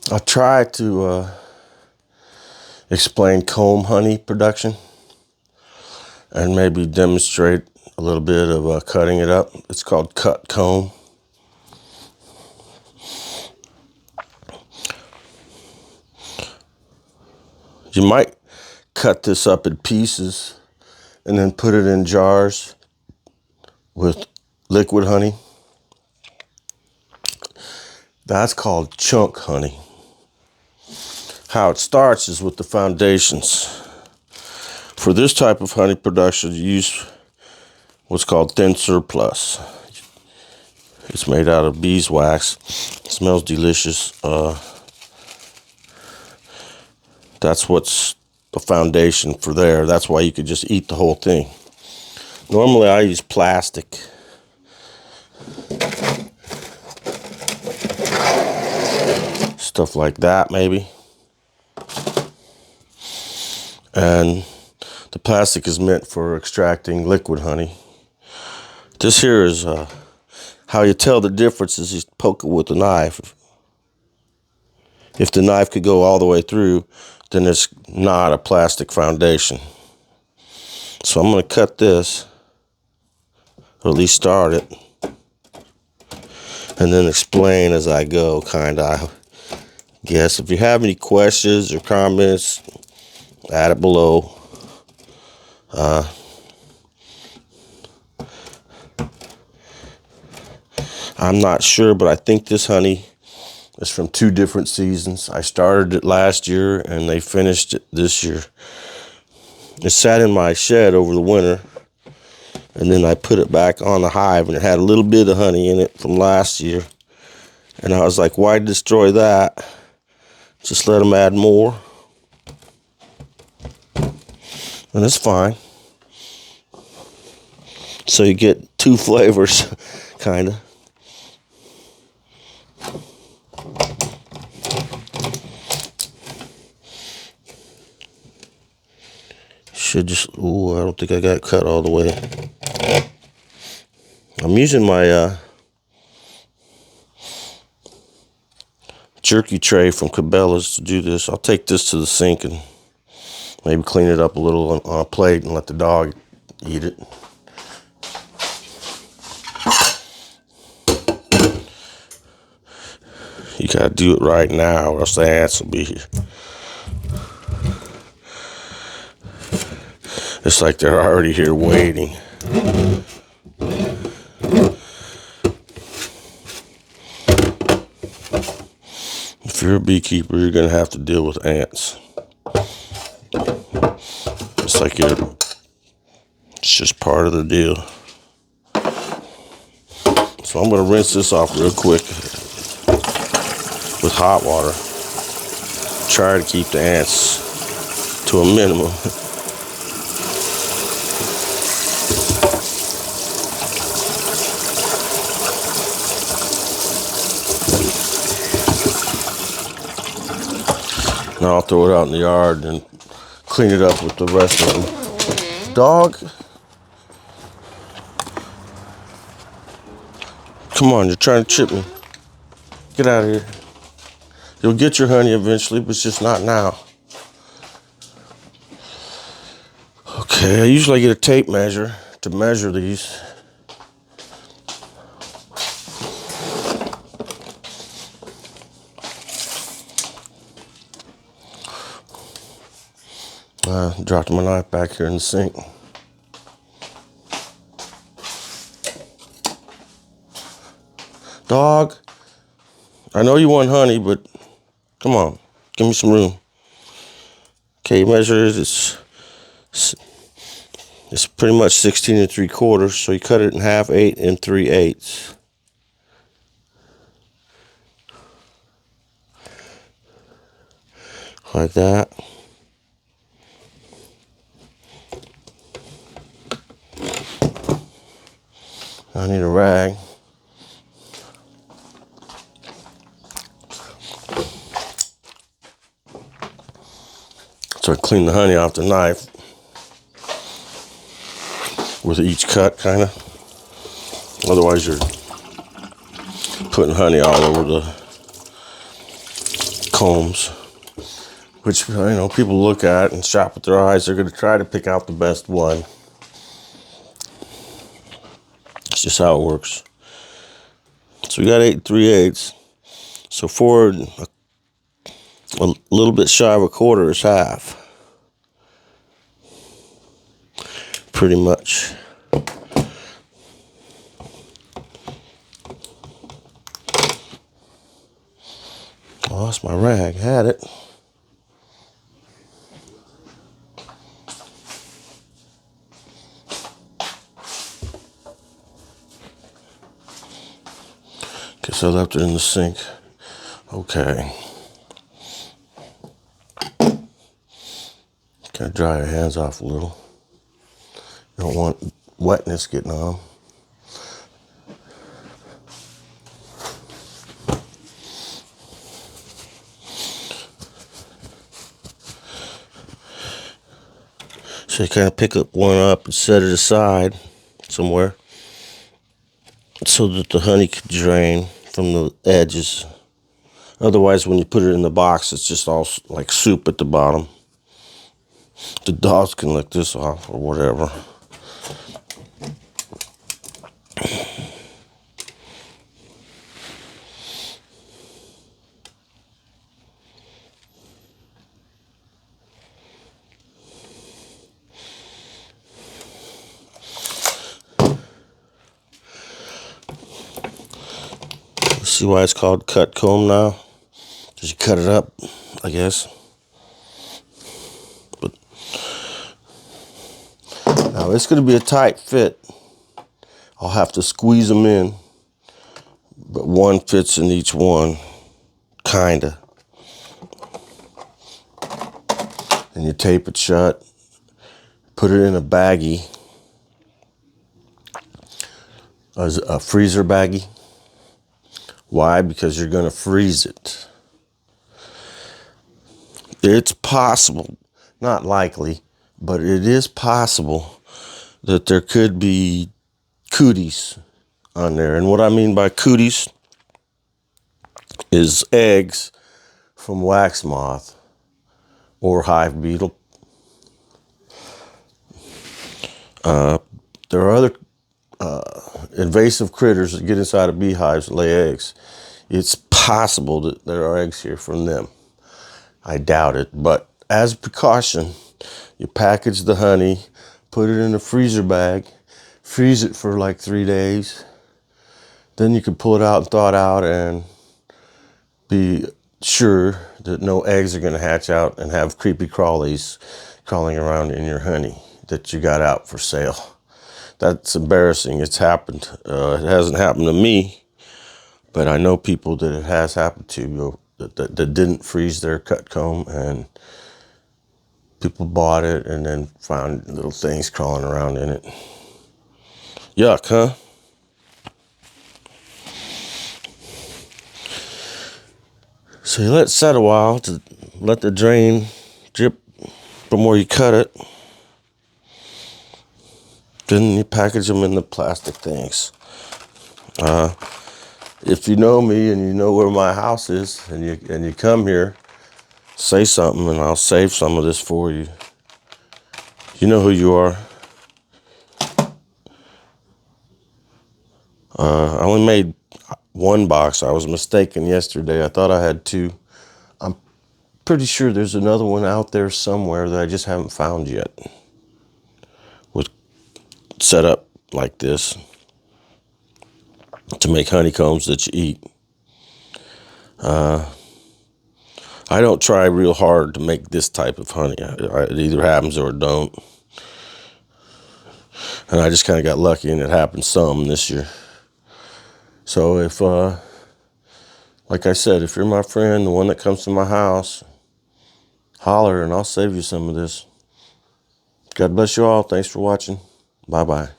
I'll try to explain comb honey production and maybe demonstrate a little bit of cutting it up. It's called cut comb. You might cut this up in pieces and then put it in jars with liquid honey. That's called chunk honey. How it starts is with the foundations. For this type of honey production, you use what's called thin surplus. It's made out of beeswax. It smells delicious. That's what's the foundation for there. That's why you could just eat the whole thing. Normally I use plastic. Stuff like that maybe. And the plastic is meant for extracting liquid honey. This here is how you tell the difference is you poke it with a knife. If the knife could go all the way through, then it's not a plastic foundation. So I'm going to cut this, or at least start it, and then explain as I go, kind of. I guess if you have any questions or comments, add it below. I'm not sure, but I think this honey is from 2 different seasons. I started it last year and they finished it this year. It sat in my shed over the winter, and then I put it back on the hive, and it had a little bit of honey in it from last year. And I was like, why destroy that? Just let them add more. And it's fine. So you get 2 flavors, kind of. Should just, ooh, I don't think I got cut all the way. I'm using my jerky tray from Cabela's to do this. I'll take this to the sink and maybe clean it up a little on a plate and let the dog eat it. You gotta do it right now or else the ants will be here. It's like they're already here waiting. If you're a beekeeper, you're gonna have to deal with ants. It's like it's just part of the deal. So I'm gonna rinse this off real quick with hot water. Try to keep the ants to a minimum. Now I'll throw it out in the yard and clean it up with the rest of them. Dog, come on, you're trying to chip me. Get out of here. You'll get your honey eventually, but it's just not now. Okay, I usually get a tape measure to measure these. Dropped my knife back here in the sink. Dog, I know you want honey, but come on, give me some room. Okay, measure it. It's pretty much 16 3/4, so you cut it in half, 8 3/8. Like that. I need a rag. So I clean the honey off the knife with each cut, kind of. Otherwise, you're putting honey all over the combs, which people look at and shop with their eyes. They're going to try to pick out the best one. It's just how it works. So we got 8 3/8. So forward a little bit shy of a quarter is half. Pretty much. Oh, that's my rag. Had it. Guess I left it in the sink. Okay. Gotta dry your hands off a little. You don't want wetness getting on. So you kind of pick up one up and set it aside somewhere so that the honey can drain from the edges. Otherwise, when you put it in the box, it's just all like soup at the bottom. The dogs can lick this off or whatever. See why it's called cut comb now? Because you cut it up, I guess. But now it's going to be a tight fit. I'll have to squeeze them in, but one fits in each one, kinda. And you tape it shut, put it in a baggie, a freezer baggie. Why? Because you're going to freeze it. It's possible, not likely, but it is possible that there could be cooties on there. And what I mean by cooties is eggs from wax moth or hive beetle. There are other invasive critters that get inside of beehives and lay eggs. It's possible that there are eggs here from them. I doubt it, but as a precaution, you package the honey, put it in a freezer bag, freeze it for like 3 days. Then you can pull it out and thaw it out and be sure that no eggs are going to hatch out and have creepy crawlies crawling around in your honey that you got out for sale. That's embarrassing. It's happened. It hasn't happened to me, but I know people that it has happened to that didn't freeze their cut comb, and people bought it and then found little things crawling around in it. Yuck, huh? So you let it set a while to let the drain drip from where you cut it. Then you package them in the plastic things. If you know me and you know where my house is and you come here, say something and I'll save some of this for you. You know who you are. I only made one box. I was mistaken yesterday. I thought I had 2. I'm pretty sure there's another one out there somewhere that I just haven't found yet. With set up like this to make honeycombs that you eat. I don't try real hard to make this type of honey. It either happens or it don't. And I just kind of got lucky and it happened some this year. So if, like I said, if you're my friend, the one that comes to my house, holler and I'll save you some of this. God bless you all. Thanks for watching. Bye-bye.